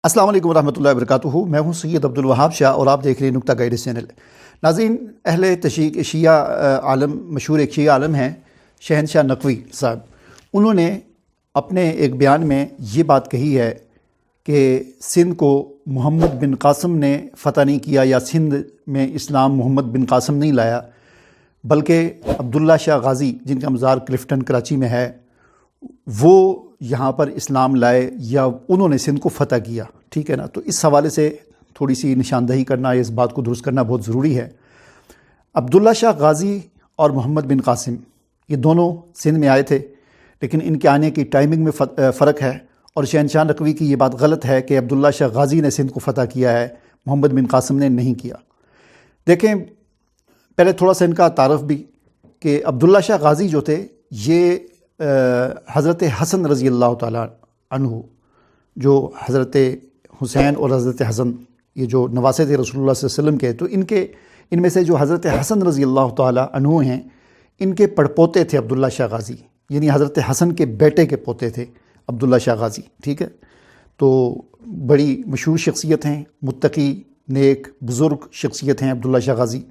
السلام علیکم ورحمۃ اللہ وبرکاتہ۔ میں ہوں سید عبدالوہاب شاہ اور آپ دیکھ رہے ہیں نکتہ گائیڈنس چینل۔ ناظرین، اہل شیعہ عالم، مشہور ایک شیعہ عالم ہیں شہنشاہ نقوی صاحب، انہوں نے اپنے ایک بیان میں یہ بات کہی ہے کہ سندھ کو محمد بن قاسم نے فتح نہیں کیا، یا سندھ میں اسلام محمد بن قاسم نہیں لایا، بلکہ عبداللہ شاہ غازی جن کا مزار کلفٹن کراچی میں ہے، وہ یہاں پر اسلام لائے یا انہوں نے سندھ کو فتح کیا۔ ٹھیک ہے نا؟ تو اس حوالے سے تھوڑی سی نشاندہی کرنا، اس بات کو درست کرنا بہت ضروری ہے۔ عبداللہ شاہ غازی اور محمد بن قاسم یہ دونوں سندھ میں آئے تھے، لیکن ان کے آنے کی ٹائمنگ میں فرق ہے، اور شہنشاہ نقوی کی یہ بات غلط ہے کہ عبداللہ شاہ غازی نے سندھ کو فتح کیا ہے، محمد بن قاسم نے نہیں کیا۔ دیکھیں، پہلے تھوڑا سا ان کا تعارف بھی کہ عبداللہ شاہ غازی جو تھے یہ حضرت حسن رضی اللہ تعالیٰ عنہ، جو حضرت حسین اور حضرت حسن یہ جو نواسے تھے رسول اللہ صلی اللہ علیہ وسلم کے، تو ان میں سے جو حضرت حسن رضی اللہ تعالیٰ عنہ ہیں، ان کے پڑپوتے تھے عبداللہ شاہ غازی، یعنی حضرت حسن کے بیٹے کے پوتے تھے عبداللہ شاہ غازی۔ ٹھیک ہے؟ تو بڑی مشہور شخصیت ہیں، متقی، نیک، بزرگ شخصیت ہیں عبداللہ شاہ غازی،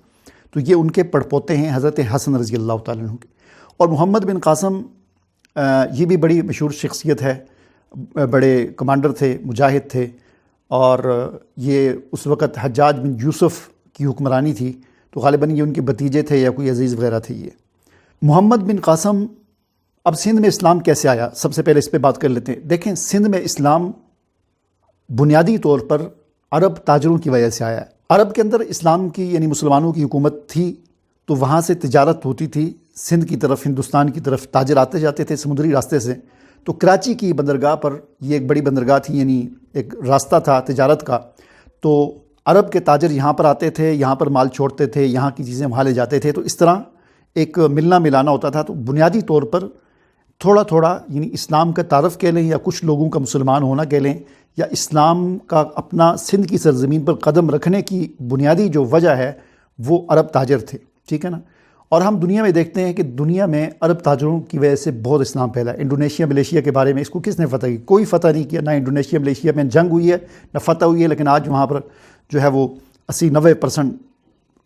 تو یہ ان کے پڑپوتے ہیں حضرت حسن رضی اللہ تعالیٰ عنہ کے۔ اور محمد بن قاسم یہ بھی بڑی مشہور شخصیت ہے، بڑے کمانڈر تھے، مجاہد تھے، اور یہ اس وقت حجاج بن یوسف کی حکمرانی تھی، تو غالباً یہ ان کے بھتیجے تھے یا کوئی عزیز وغیرہ تھے یہ۔ محمد بن قاسم، اب سندھ میں اسلام کیسے آیا، سب سے پہلے اس پہ بات کر لیتے ہیں۔ دیکھیں، سندھ میں اسلام بنیادی طور پر عرب تاجروں کی وجہ سے آیا ہے۔ عرب کے اندر اسلام کی، یعنی مسلمانوں کی حکومت تھی، تو وہاں سے تجارت ہوتی تھی سندھ کی طرف، ہندوستان کی طرف تاجر آتے جاتے تھے سمندری راستے سے۔ تو کراچی کی بندرگاہ پر، یہ ایک بڑی بندرگاہ تھی، یعنی ایک راستہ تھا تجارت کا، تو عرب کے تاجر یہاں پر آتے تھے، یہاں پر مال چھوڑتے تھے، یہاں کی چیزیں وہاں لے جاتے تھے، تو اس طرح ایک ملنا ملانا ہوتا تھا۔ تو بنیادی طور پر تھوڑا تھوڑا، یعنی اسلام کا تعارف کہہ لیں یا کچھ لوگوں کا مسلمان ہونا کہہ لیں، یا اسلام کا اپنا سندھ کی سرزمین پر قدم رکھنے کی بنیادی جو وجہ ہے وہ عرب تاجر تھے۔ ٹھیک ہے نا؟ اور ہم دنیا میں دیکھتے ہیں کہ دنیا میں عرب تاجروں کی وجہ سے بہت اسلام پھیلا ہے۔ انڈونیشیا ملیشیا کے بارے میں، اس کو کس نے فتح کی؟ کوئی فتح نہیں کیا، نہ انڈونیشیا ملیشیا میں جنگ ہوئی ہے، نہ فتح ہوئی ہے، لیکن آج وہاں پر جو ہے وہ 80-90%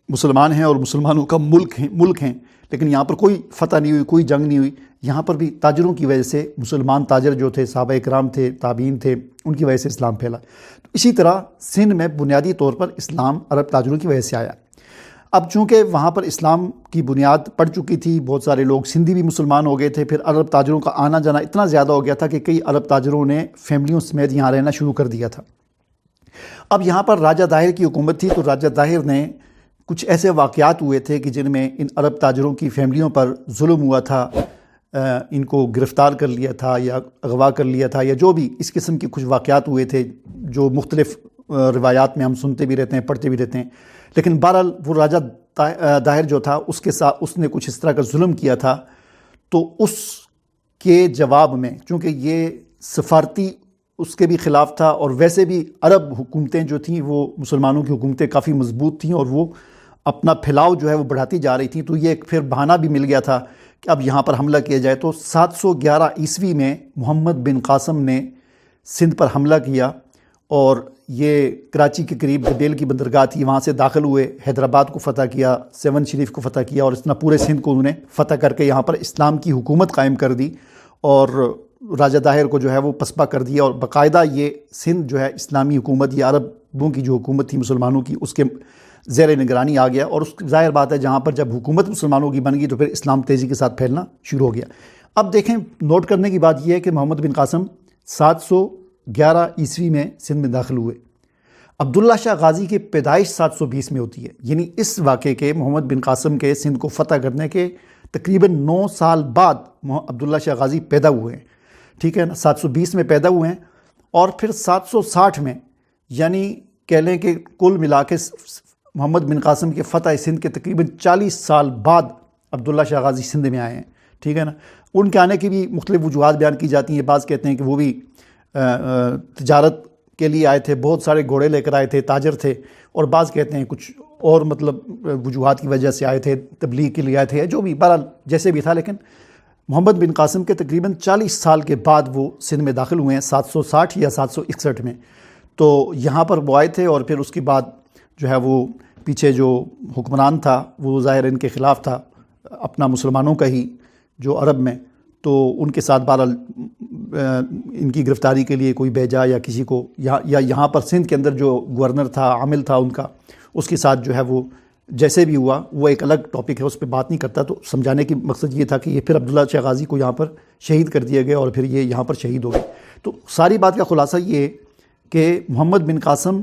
مسلمان ہیں اور مسلمانوں کا ملک ہیں، لیکن یہاں پر کوئی فتح نہیں ہوئی، کوئی جنگ نہیں ہوئی۔ یہاں پر بھی تاجروں کی وجہ سے، مسلمان تاجر جو تھے، صحابہ اکرام تھے، تابعین تھے، ان کی وجہ سے اسلام پھیلا۔ تو اسی طرح سندھ میں بنیادی طور پر اسلام عرب تاجروں کی وجہ سے آیا۔ اب چونکہ وہاں پر اسلام کی بنیاد پڑ چکی تھی، بہت سارے لوگ سندھی بھی مسلمان ہو گئے تھے، پھر عرب تاجروں کا آنا جانا اتنا زیادہ ہو گیا تھا کہ کئی عرب تاجروں نے فیملیوں سمیت یہاں رہنا شروع کر دیا تھا۔ اب یہاں پر راجہ طاہر کی حکومت تھی، تو راجہ طاہر نے کچھ ایسے واقعات ہوئے تھے کہ جن میں ان عرب تاجروں کی فیملیوں پر ظلم ہوا تھا، ان کو گرفتار کر لیا تھا یا اغوا کر لیا تھا، یا جو بھی اس قسم کے کچھ واقعات ہوئے تھے جو مختلف روایات میں ہم سنتے بھی رہتے ہیں، پڑھتے بھی رہتے ہیں۔ لیکن بہرحال وہ راجہ طاہر جو تھا، اس کے ساتھ اس نے کچھ اس طرح کا ظلم کیا تھا، تو اس کے جواب میں، چونکہ یہ سفارتی اس کے بھی خلاف تھا، اور ویسے بھی عرب حکومتیں جو تھیں وہ مسلمانوں کی حکومتیں کافی مضبوط تھیں، اور وہ اپنا پھیلاؤ جو ہے وہ بڑھاتی جا رہی تھیں، تو یہ ایک پھر بہانہ بھی مل گیا تھا کہ اب یہاں پر حملہ کیا جائے۔ تو 711 عیسوی میں محمد بن قاسم نے سندھ پر حملہ کیا، اور یہ کراچی کے قریب گدیل کی بندرگاہ تھی، وہاں سے داخل ہوئے، حیدرآباد کو فتح کیا، سیون شریف کو فتح کیا، اور اس طرح پورے سندھ کو انہوں نے فتح کر کے یہاں پر اسلام کی حکومت قائم کر دی، اور راجہ طاہر کو جو ہے وہ پسپا کر دیا، اور باقاعدہ یہ سندھ جو ہے اسلامی حکومت، یہ عربوں کی جو حکومت تھی مسلمانوں کی، اس کے زیر نگرانی آ گیا۔ اور اس ظاہر بات ہے، جہاں پر جب حکومت مسلمانوں کی بن گئی تو پھر اسلام تیزی کے ساتھ پھیلنا شروع ہو گیا۔ اب دیکھیں، نوٹ کرنے کی بات یہ ہے کہ محمد بن قاسم 711 عیسوی میں سندھ میں داخل ہوئے۔ عبداللہ شاہ غازی کی پیدائش 720 میں ہوتی ہے، یعنی اس واقعے کے، محمد بن قاسم کے سندھ کو فتح کرنے کے تقریباً 9 سال بعد عبداللہ شاہ غازی پیدا ہوئے ہیں۔ ٹھیک ہے نا؟ 720 میں پیدا ہوئے ہیں، اور پھر 760 میں، یعنی کہہ لیں کہ کل ملا کے محمد بن قاسم کے فتح سندھ کے تقریباً 40 سال بعد عبداللہ شاہ غازی سندھ میں آئے ہیں۔ ٹھیک ہے نا؟ ان کے آنے کی بھی مختلف وجوہات بیان کی جاتی ہیں۔ بعض کہتے ہیں کہ وہ بھی تجارت کے لیے آئے تھے، بہت سارے گھوڑے لے کر آئے تھے، تاجر تھے، اور بعض کہتے ہیں کچھ اور مطلب وجوہات کی وجہ سے آئے تھے، تبلیغ کے لیے آئے تھے، جو بھی بہرحال جیسے بھی تھا، لیکن محمد بن قاسم کے تقریباً 40 سال کے بعد وہ سندھ میں داخل ہوئے ہیں، 760 یا 761 میں۔ تو یہاں پر وہ آئے تھے اور پھر اس کے بعد جو ہے وہ پیچھے جو حکمران تھا وہ ظاہر ان کے خلاف تھا، اپنا مسلمانوں کا ہی جو عرب میں، تو ان کے ساتھ بہرحال ان کی گرفتاری کے لیے کوئی بھیجا یا کسی کو، یا یہاں پر سندھ کے اندر جو گورنر تھا، عامل تھا ان کا، اس کے ساتھ جو ہے وہ جیسے بھی ہوا، وہ ایک الگ ٹاپک ہے، اس پہ بات نہیں کرتا۔ تو سمجھانے کی مقصد یہ تھا کہ یہ پھر عبداللہ شاہ غازی کو یہاں پر شہید کر دیا گیا اور پھر یہ یہاں پر شہید ہو گئے۔ تو ساری بات کا خلاصہ یہ ہے کہ محمد بن قاسم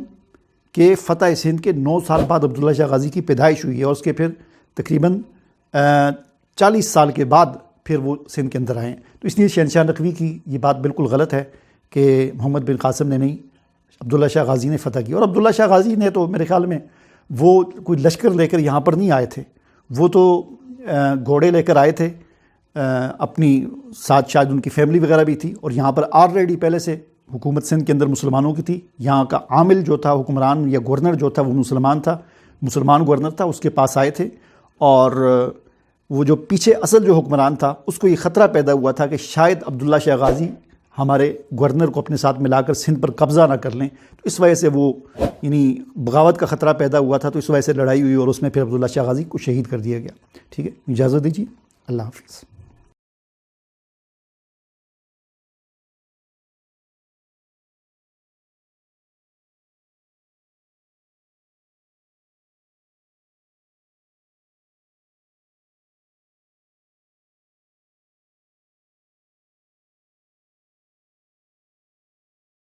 کے فتح سندھ کے 9 سال بعد عبداللہ شاہ غازی کی پیدائش ہوئی ہے، اور اس کے پھر تقریباً 40 سال کے بعد پھر وہ سندھ کے اندر آئے ہیں۔ تو اس لیے شہنشاہ نقوی کی یہ بات بالکل غلط ہے کہ محمد بن قاسم نے نہیں، عبداللہ شاہ غازی نے فتح کیا۔ اور عبداللہ شاہ غازی نے تو میرے خیال میں وہ کوئی لشکر لے کر یہاں پر نہیں آئے تھے، وہ تو گھوڑے لے کر آئے تھے، اپنی ساتھ شاید ان کی فیملی وغیرہ بھی تھی، اور یہاں پر آلریڈی پہلے سے حکومت سندھ کے اندر مسلمانوں کی تھی۔ یہاں کا عامل جو تھا، حکمران یا گورنر جو تھا، وہ مسلمان تھا، مسلمان گورنر تھا، اس کے پاس آئے تھے، اور وہ جو پیچھے اصل جو حکمران تھا اس کو یہ خطرہ پیدا ہوا تھا کہ شاید عبداللہ شاہ غازی ہمارے گورنر کو اپنے ساتھ ملا کر سندھ پر قبضہ نہ کر لیں، تو اس وجہ سے وہ یعنی بغاوت کا خطرہ پیدا ہوا تھا، تو اس وجہ سے لڑائی ہوئی اور اس میں پھر عبداللہ شاہ غازی کو شہید کر دیا گیا۔ ٹھیک ہے، اجازت دیجیے، اللہ حافظ۔